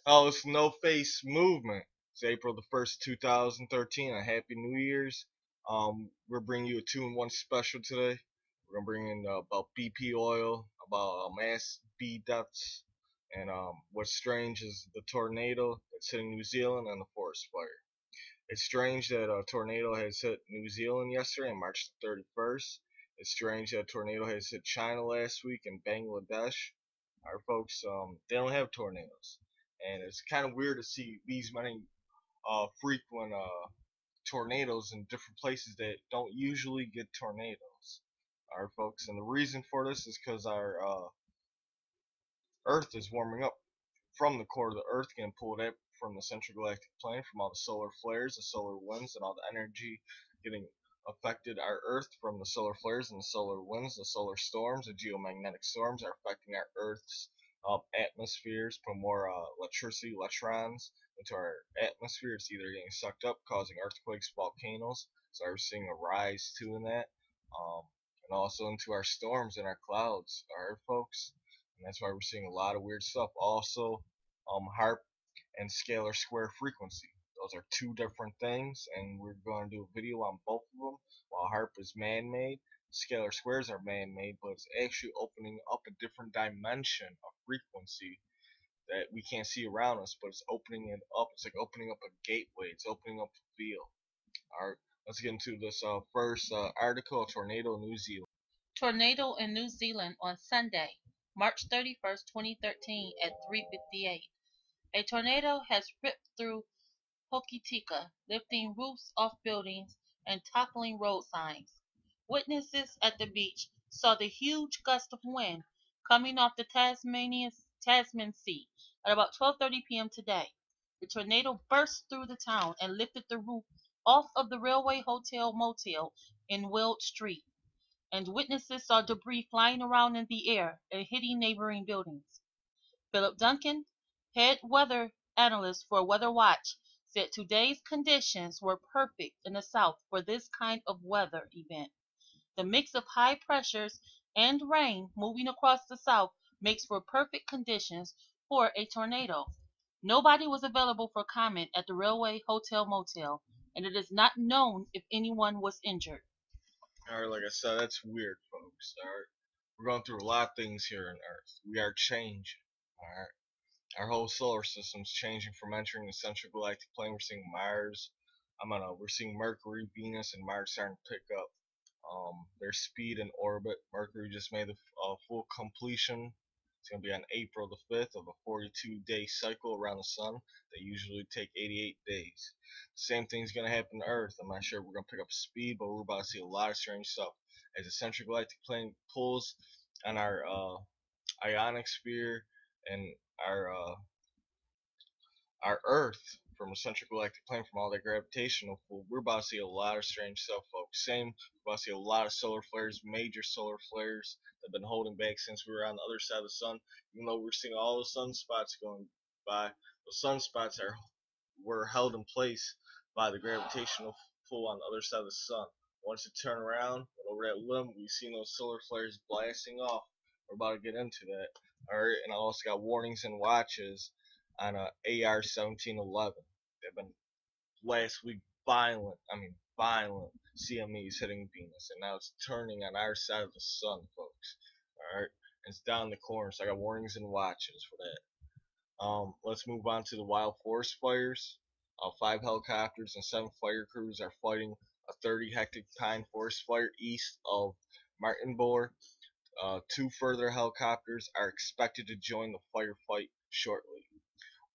Oh, it's No Face Movement. It's April the 1st, 2013. A happy New Year's. We're bringing you a 2-in-1 special today. We're gonna bring in about BP oil, about mass bee deaths, and what's strange is the tornado that's hitting New Zealand and the forest fire. It's strange that a tornado has hit New Zealand yesterday on March 31st. It's strange that a tornado has hit China last week and Bangladesh. Our folks, they don't have tornadoes, and it's kind of weird to see these many frequent tornadoes in different places that don't usually get tornadoes. Our folks, and the reason for this is because our Earth is warming up from the core of the Earth, getting pulled up from the central galactic plane, from all the solar flares, the solar winds, and all the energy getting affected our Earth from the solar flares and the solar winds, the solar storms, the geomagnetic storms are affecting our Earth's atmospheres, put more electricity, electrons into our atmosphere. It's either getting sucked up, causing earthquakes, volcanoes. So we're seeing a rise too in that, um, and also into our storms and our clouds, our folks. And that's why we're seeing a lot of weird stuff. Also, HARP and scalar square frequency. Those are two different things, and we're going to do a video on both of them. While HARP is man-made, scalar squares are man-made, but it's actually opening up a different dimension of frequency that we can't see around us, but it's opening it up. It's like opening up a gateway. It's opening up a field. All right, let's get into this first article, Tornado New Zealand. Tornado in New Zealand on Sunday, March 31st, 2013 at 3:58. A tornado has ripped through Hokitika, lifting roofs off buildings and toppling road signs. Witnesses at the beach saw the huge gust of wind coming off the Tasman Sea at about 12:30 p.m. today. The tornado burst through the town and lifted the roof off of the Railway Hotel Motel in Wild Street, and witnesses saw debris flying around in the air and hitting neighboring buildings. Philip Duncan, head weather analyst for Weather Watch, said today's conditions were perfect in the south for this kind of weather event. The mix of high pressures and rain moving across the south makes for perfect conditions for a tornado. Nobody was available for comment at the Railway Hotel Motel, and it is not known if anyone was injured. All right, like I said, that's weird, folks. All right, we're going through a lot of things here on Earth. We are changing. All right. Our whole solar system's changing from entering the central galactic plane. We're seeing Mars. We're seeing Mercury, Venus, and Mars starting to pick up their speed in orbit. Mercury just made the full completion. It's going to be on April the 5th of a 42-day cycle around the sun. They usually take 88 days. Same thing's going to happen to Earth. I'm not sure if we're going to pick up speed, but we're about to see a lot of strange stuff. As the central galactic plane pulls on our ionic sphere and our uh, our Earth from a central galactic plane, from all that gravitational pull, we're about to see a lot of strange stuff, folks. Same, we're about to see a lot of solar flares, major solar flares that have been holding back since we were on the other side of the sun. Even though we're seeing all the sunspots going by, the sunspots were held in place by the gravitational pull on the other side of the sun. Once you turn around over that limb, we've seen those solar flares blasting off. We're about to get into that. Alright, and I also got warnings and watches on AR 1711. They've been last week violent CMEs hitting Venus, and now it's turning on our side of the sun, folks. Alright, it's down the corner, so I got warnings and watches for that. Let's move on to the wild forest fires. 5 helicopters and 7 fire crews are fighting a 30-hectare pine forest fire east of Martinborough. 2 further helicopters are expected to join the firefight shortly.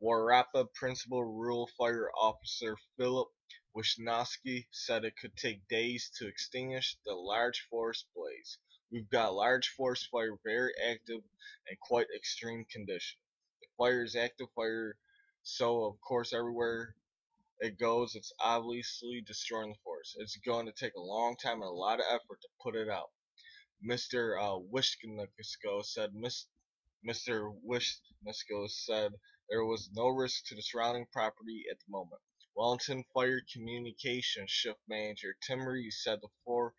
Warrapa Principal Rural Fire Officer Philip Wisnowski said it could take days to extinguish the large forest blaze. We've got large forest fire very active and quite extreme condition. The fire is active fire, so of course everywhere it goes, it's obviously destroying the forest. It's going to take a long time and a lot of effort to put it out. Mr. Wishnisko said. Mr. Wishnisko said there was no risk to the surrounding property at the moment. Wellington Fire Communications Shift Manager Tim Rees said the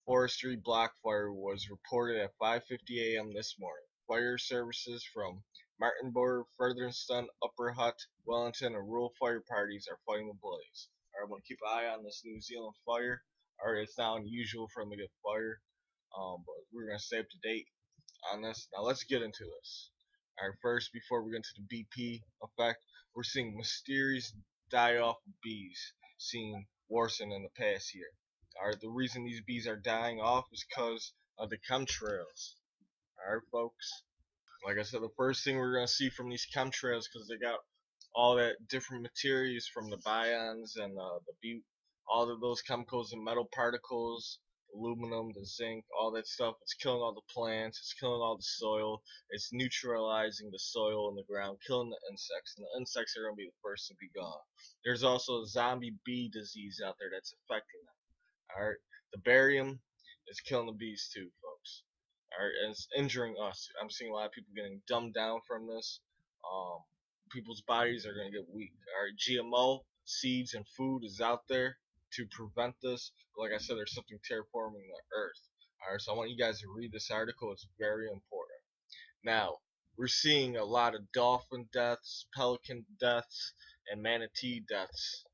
forestry block fire was reported at 5:50 a.m. this morning. Fire services from Martinborough, Featherston, Upper Hutt, Wellington, and rural fire parties are fighting the blaze. Alright, I'm going to keep an eye on this New Zealand fire. Alright, it's not unusual for them to get fire, but we're going to stay up to date on this. Now let's get into this. Alright, first, before we get into the BP effect, we're seeing mysterious die-off of bees seen worsen in the past year. Alright, the reason these bees are dying off is because of the chemtrails. Alright, folks. Like I said, the first thing we're gonna see from these chemtrails, because they got all that different materials from the bions and all of those chemicals and metal particles, aluminum, the zinc, all that stuff. It's killing all the plants. It's killing all the soil. It's neutralizing the soil and the ground, killing the insects, and the insects are gonna be the first to be gone. There's also a zombie bee disease out there that's affecting them. Alright, the barium is killing the bees too, folks. Alright, and it's injuring us. I'm seeing a lot of people getting dumbed down from this. Um, People's bodies are gonna get weak. Alright, GMO seeds and food is out there to prevent this. But like I said, there's something terraforming the earth. Alright, so I want you guys to read this article. It's very important. Now, we're seeing a lot of dolphin deaths, pelican deaths, and manatee deaths.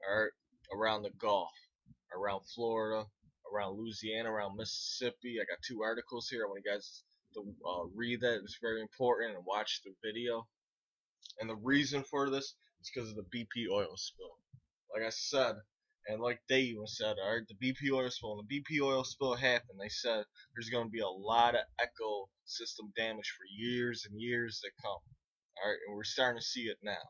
Alright, around the Gulf, around Florida, around Louisiana, around Mississippi. I got two articles here. I want you guys to read that. It's very important, and watch the video. And the reason for this is because of the BP oil spill. Like I said, and like they even said, alright, the BP oil spill. When the BP oil spill happened, they said there's going to be a lot of ecosystem damage for years and years to come. Alright, and we're starting to see it now.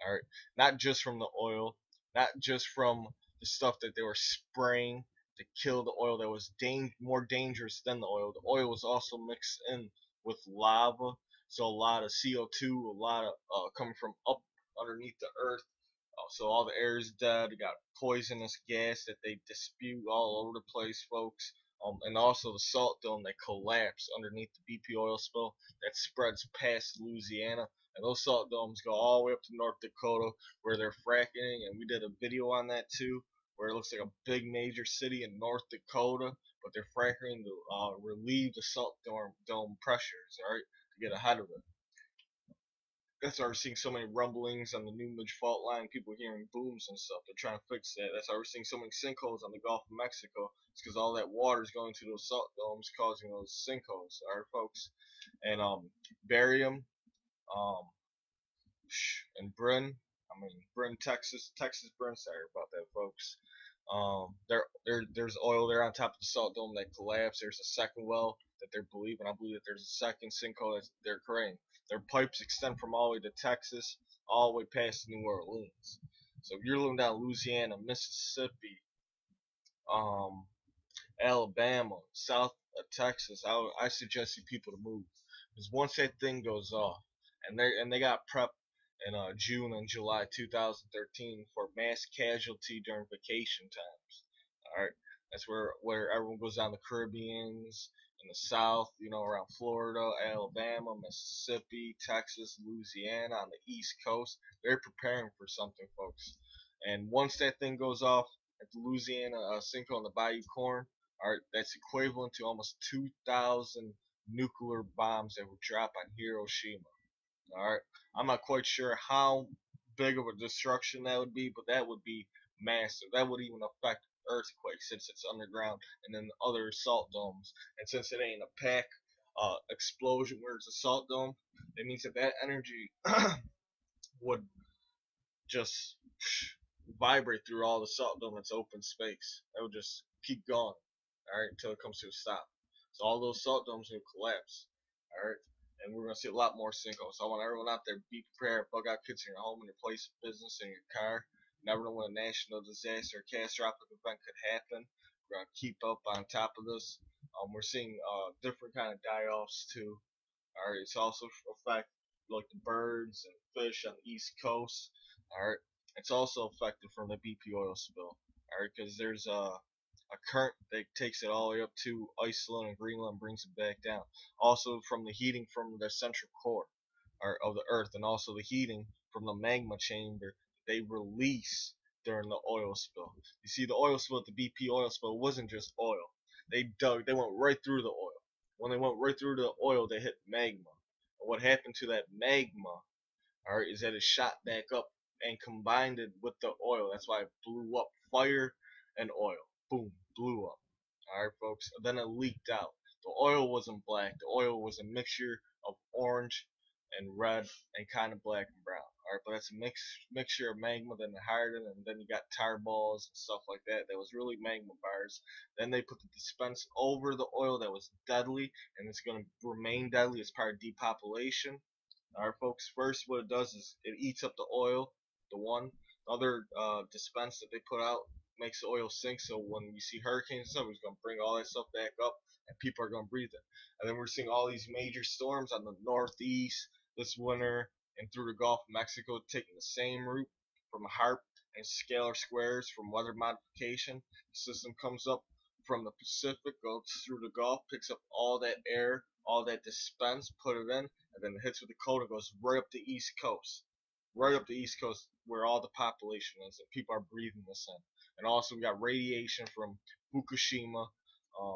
Alright, not just from the oil, not just from the stuff that they were spraying to kill the oil that was more dangerous than the oil. The oil was also mixed in with lava, so a lot of CO2, a lot of coming from up underneath the earth. So all the air is dead. You got poisonous gas that they dispute all over the place, folks. And also the salt dome that collapsed underneath the BP oil spill that spreads past Louisiana. And those salt domes go all the way up to North Dakota where they're fracking. And we did a video on that too, where it looks like a big major city in North Dakota, but they're fracking to relieve the salt dome pressures, all right, to get ahead of it. That's why we're seeing so many rumblings on the Newmidge fault line, people hearing booms and stuff. They're trying to fix that. That's why we're seeing so many sinkholes on the Gulf of Mexico. It's because all that water is going to those salt domes, causing those sinkholes. Alright, folks. And barium, um, and Bryn, Texas, Bryn. Sorry about that, folks. There's oil there on top of the salt dome that collapsed. There's a second well that they're believing. I believe that there's a second sinkhole that they're creating. Their pipes extend from all the way to Texas, all the way past New Orleans. So if you're living down Louisiana, Mississippi, um, Alabama, south of Texas, I suggest you people to move, because once that thing goes off, and they got prep in June and July 2013 for mass casualty during vacation times. All right, that's where everyone goes down the Caribbeans in the South, around Florida, Alabama, Mississippi, Texas, Louisiana on the East Coast. They're preparing for something, folks. And once that thing goes off at the Louisiana sinkhole in the Bayou Corn, all right, that's equivalent to almost 2,000 nuclear bombs that would drop on Hiroshima. All right, I'm not quite sure how big of a destruction that would be, but that would be massive. That would even affect earthquakes since it's underground, and then other salt domes. And since it ain't a pack explosion where it's a salt dome, it means that energy would just vibrate through all the salt dome. It's open space. It would just keep going, all right, until it comes to a stop. So all those salt domes will collapse, all right. And we're gonna see a lot more sinkholes. So I want everyone out there, be prepared. Bug out kits in your home, in your place of business, in your car. You never know when a national disaster or catastrophic event could happen. We're gonna keep up on top of this. We're seeing different kind of die-offs too. All right, it's also affect like the birds and fish on the East Coast. All right, it's also affected from the BP oil spill. All right, because there's a current that takes it all the way up to Iceland and Greenland and brings it back down. Also from the heating from the central core of the Earth, and also the heating from the magma chamber they release during the oil spill. You see, the oil spill, the BP oil spill, wasn't just oil. They went right through the oil. When they went right through the oil, they hit magma. What happened to that magma, alright, is that it shot back up and combined it with the oil. That's why it blew up. Fire and oil. Boom, blew up. Alright, folks. Then it leaked out. The oil wasn't black. The oil was a mixture of orange and red and kind of black and brown. Alright, but that's a mixture of magma, then it hardened, and then you got tar balls and stuff like that. That was really magma bars. Then they put the dispense over the oil that was deadly, and it's going to remain deadly as part of depopulation. Alright, folks. First, what it does is it eats up the oil, the one. The other dispense that they put out makes the oil sink. So when you see hurricanes and stuff, it's gonna bring all that stuff back up, and people are gonna breathe it. And then we're seeing all these major storms on the northeast this winter and through the Gulf of Mexico, taking the same route from HARP and scalar squares from weather modification. The system comes up from the Pacific, goes through the Gulf, picks up all that air, all that dispense, put it in, and then it hits with the cold and goes right up the East Coast. Right up the East Coast where all the population is, and people are breathing this in. And also, we got radiation from Fukushima.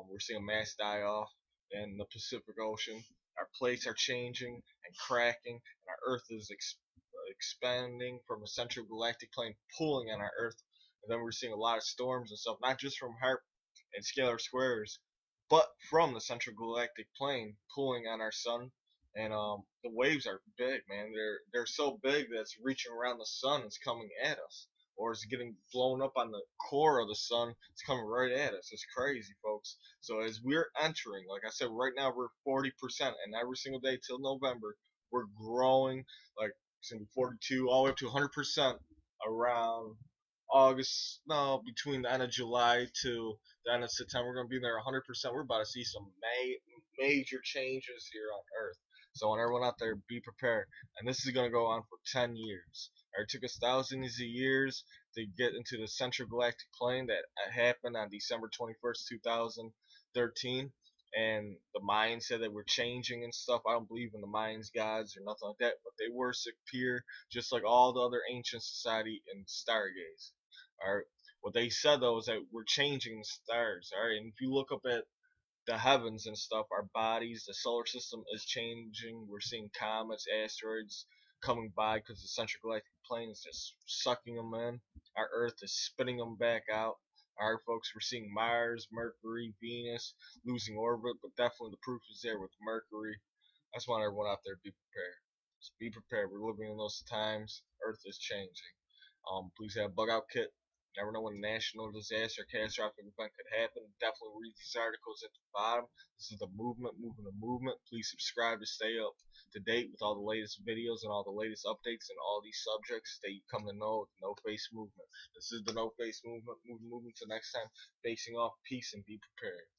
We're seeing a mass die off in the Pacific Ocean. Our plates are changing and cracking, and our Earth is expanding from a central galactic plane, pulling on our Earth. And then we're seeing a lot of storms and stuff, not just from HARP and scalar squares, but from the central galactic plane pulling on our sun. And the waves are big, man. They're so big that it's reaching around the sun. It's coming at us, or it's getting blown up on the core of the sun. It's coming right at us. It's crazy, folks. So as we're entering, like I said, right now we're 40%, and every single day till November, we're growing. Like it's gonna be 42, all the way up to 100% around August. No, between the end of July to the end of September, we're gonna be there 100%. We're about to see some major changes here on Earth. So I want everyone out there, be prepared. And this is going to go on for 10 years. It took us thousands of years to get into the central galactic plane that happened on December 21st, 2013. And the Mayans said that we're changing and stuff. I don't believe in the Mayans gods or nothing like that, but they worship Pier just like all the other ancient society and stargaze. Alright. What they said though is that we're changing the stars. Alright, and if you look up at the heavens and stuff, our bodies, the solar system is changing. We're seeing comets, asteroids coming by because the central galactic plane is just sucking them in. Our Earth is spitting them back out. Alright, folks, we're seeing Mars, Mercury, Venus losing orbit, but definitely the proof is there with Mercury. I just want everyone out there to be prepared. Just be prepared. We're living in those times. Earth is changing. Please have a bug out kit. Never know when a national disaster, catastrophic event could happen. Definitely read these articles at the bottom. This is the movement, moving the movement. Please subscribe to stay up to date with all the latest videos and all the latest updates and all these subjects that you come to know with the No Face Movement. This is the No Face Movement. Moving to next time. Facing off. Peace and be prepared.